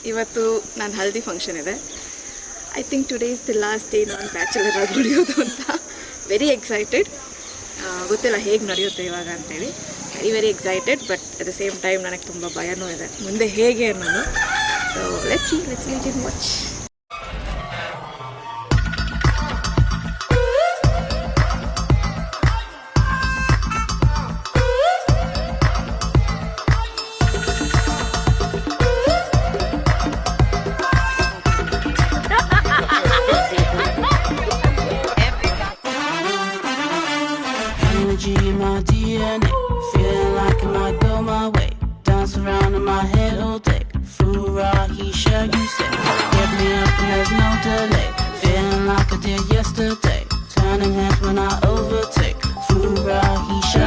ಇವತ್ತು ನಾನು ಹಲ್ದಿ ಫಂಕ್ಷನ್ ಇದೆ. I think today is the last day ನಾನು ಬ್ಯಾಚುಲರ್ ಆಗಿ ಉಳಿಯೋದು ಅಂತ. Very excited. ಗೊತ್ತಿಲ್ಲ ಹೇಗೆ ನಡೆಯುತ್ತೆ ಇವಾಗ ಅಂತೇಳಿ. Very excited, but at the same time ನನಗೆ ತುಂಬ ಭಯನೂ ಇದೆ ಮುಂದೆ ಹೇಗೆ ಅನ್ನೋದು. So let's wait and watch. In my DNA, feeling like it might go my way. Dance around in my head all day. Fura, Hisha, you say. Get me up and there's no delay. Feeling like I did yesterday. Turning heads when I overtake. Fura, Hisha,